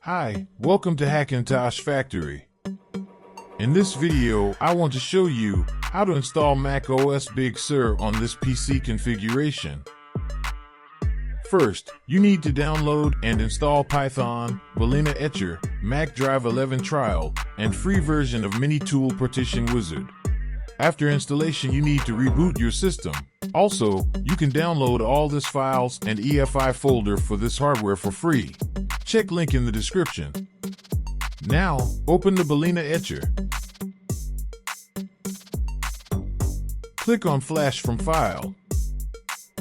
Hi, welcome to Hackintosh Factory. In this video, I want to show you how to install macOS BigSur on this PC configuration. First, you need to download and install Python, Balena Etcher, Mac Drive 11 Trial, and free version of Mini Tool Partition Wizard. After installation, you need to reboot your system. Also, you can download all these files and EFI folder for this hardware for free. Check link in the description. Now, open the Balena Etcher. Click on Flash from File.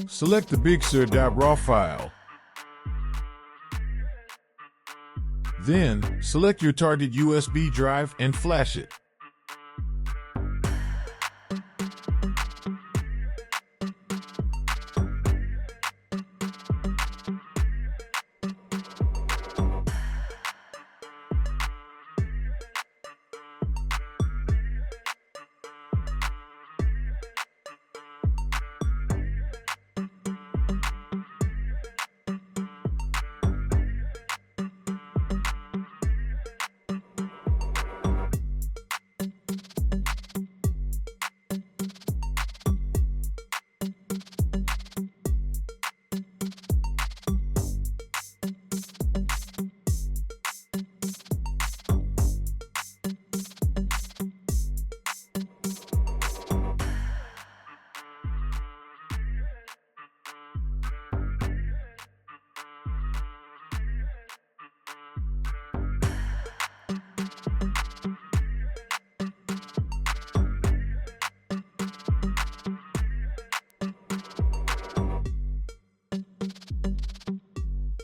Select the BigSur.raw file. Then, select your target USB drive and flash it.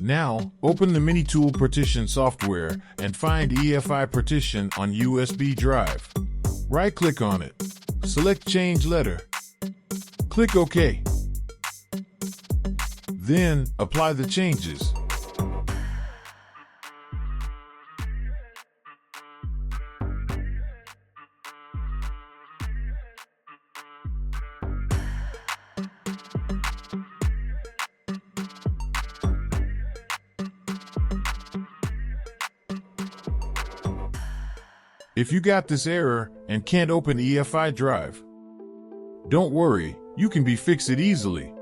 Now, open the Mini Tool Partition software and find EFI partition on USB drive. Right-click on it. Select Change Letter. Click OK. Then, apply the changes. If you got this error and can't open EFI drive, don't worry, you can fix it easily.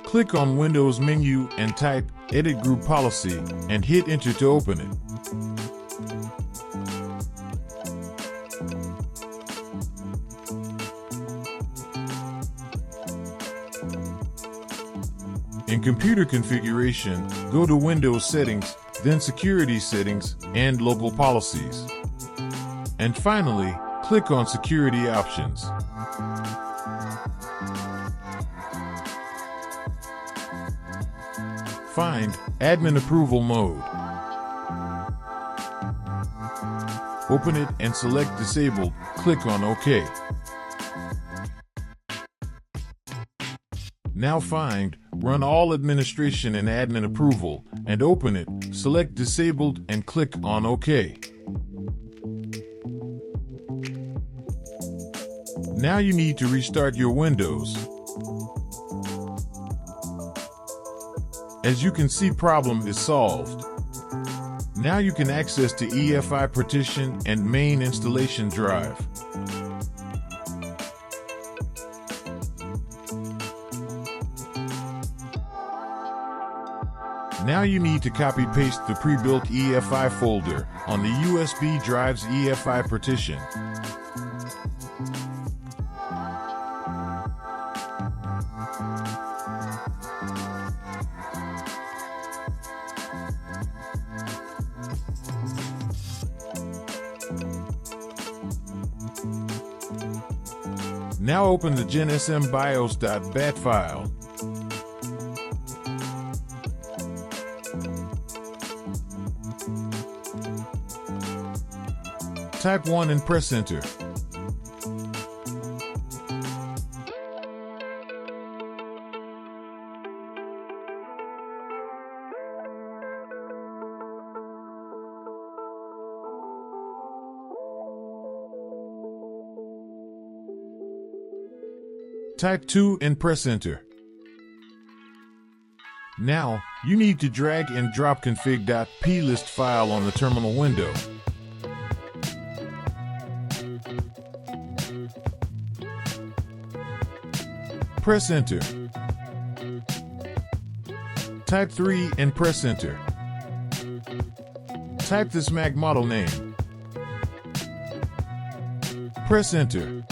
Click on Windows menu and type Edit Group Policy and hit Enter to open it. In Computer Configuration, go to Windows Settings, then Security Settings, and Local Policies. And finally, click on Security Options. Find Admin Approval Mode. Open it and select Disabled. Click on OK. Now find Run All Administration and Admin Approval, and open it, select Disabled and click on OK. Now you need to restart your Windows. As you can see, problem is solved. Now you can access the EFI partition and main installation drive. Now you need to copy-paste the pre-built EFI folder on the USB drive's EFI partition. Now open the GenSMBIOS.bat file. Type 1 and press Enter. Type 2 and press enter. Now, you need to drag and drop config.plist file on the terminal window. Press enter. Type 3 and press enter. Type this Mac model name. Press enter.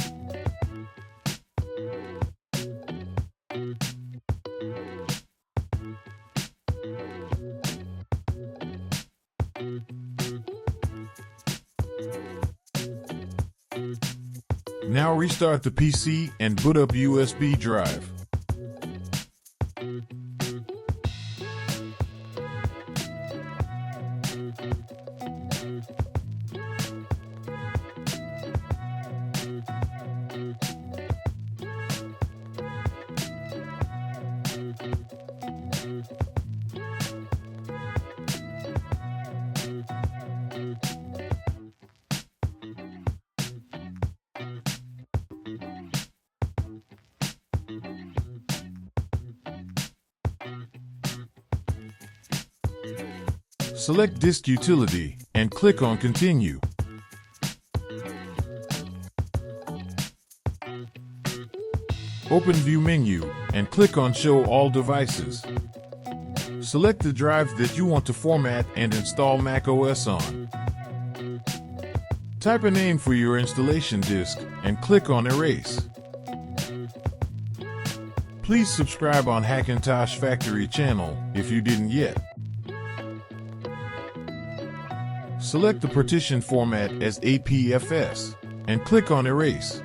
Now restart the PC and boot up USB drive. Select Disk Utility and click on Continue. Open View menu and click on Show All Devices. Select the drive that you want to format and install macOS on. Type a name for your installation disk and click on Erase. Please subscribe on Hackintosh Factory channel if you didn't yet. Select the partition format as APFS and click on Erase.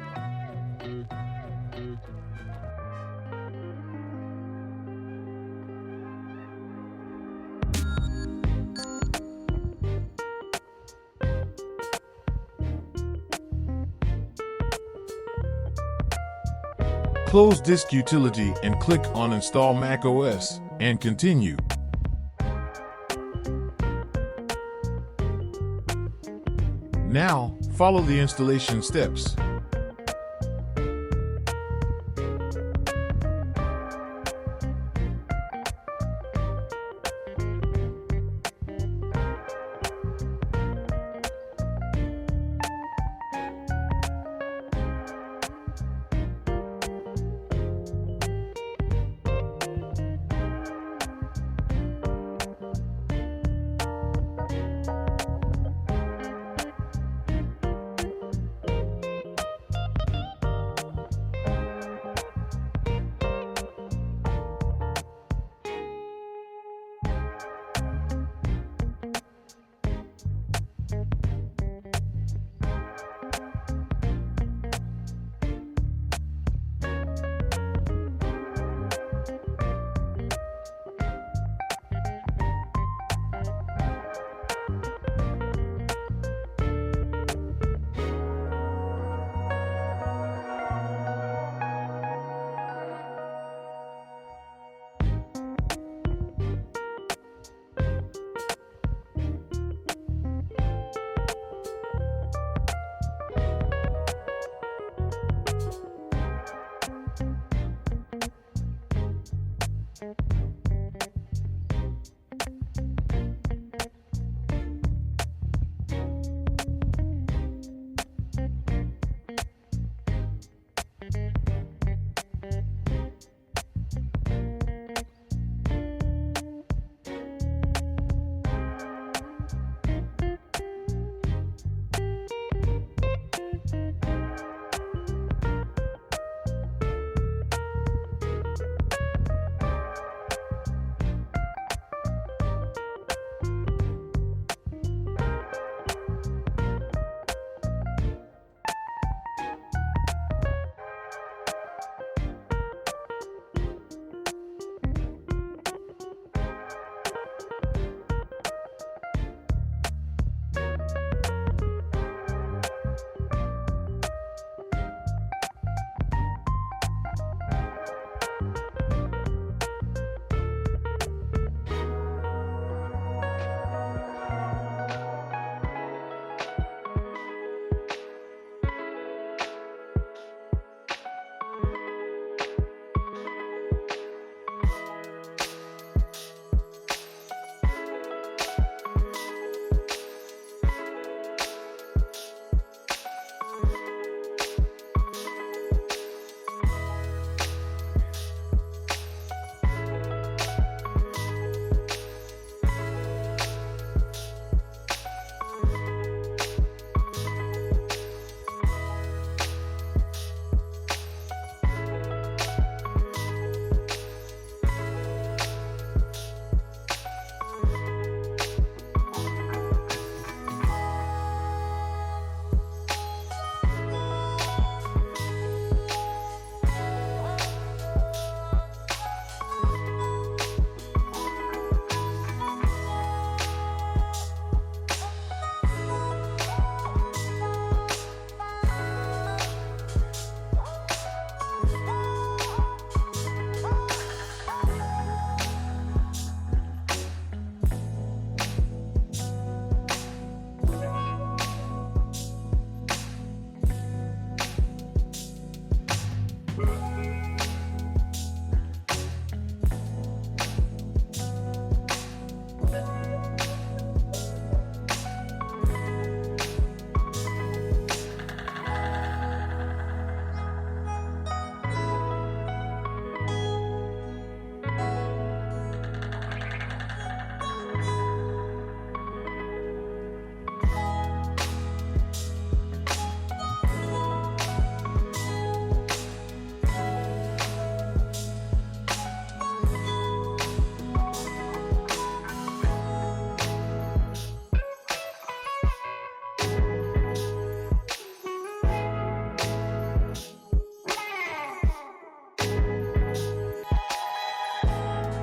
Close Disk Utility and click on Install macOS and Continue. Now, follow the installation steps.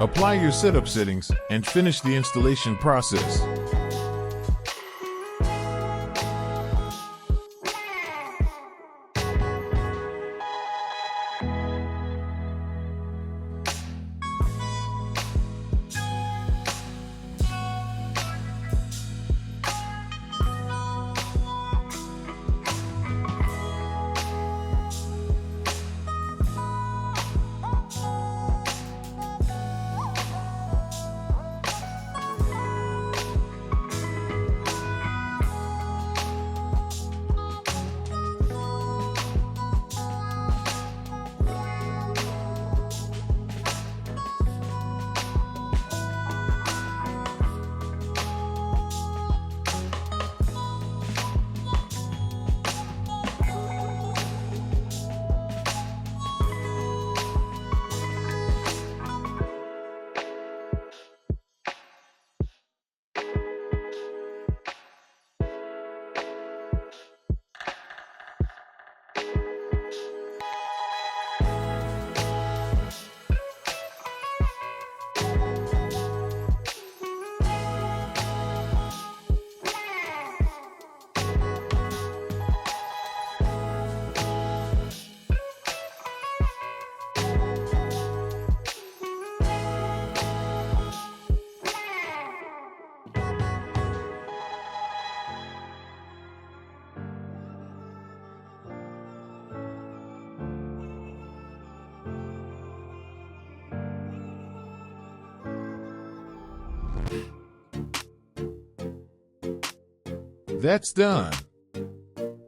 Apply your setup settings and finish the installation process. That's done.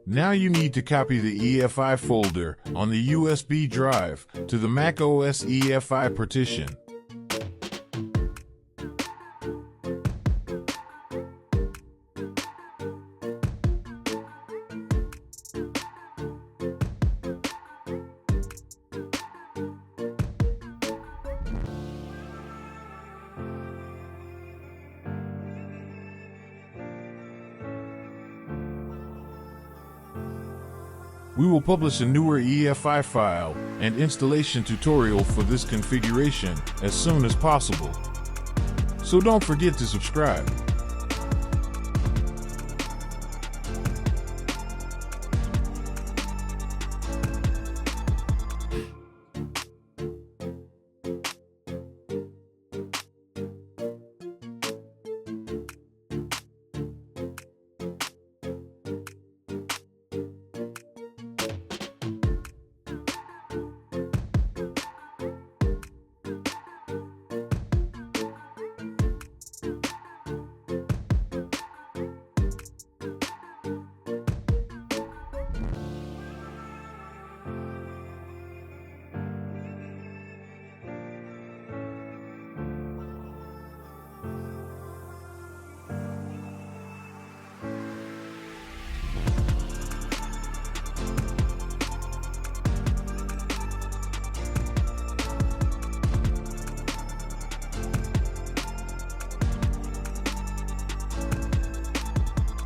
Now you need to copy the EFI folder on the USB drive to the macOS EFI partition. We will publish a newer EFI file and installation tutorial for this configuration as soon as possible. So don't forget to subscribe.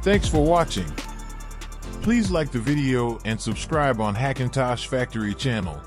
Thanks for watching. Please like the video and subscribe on Hackintosh Factory channel.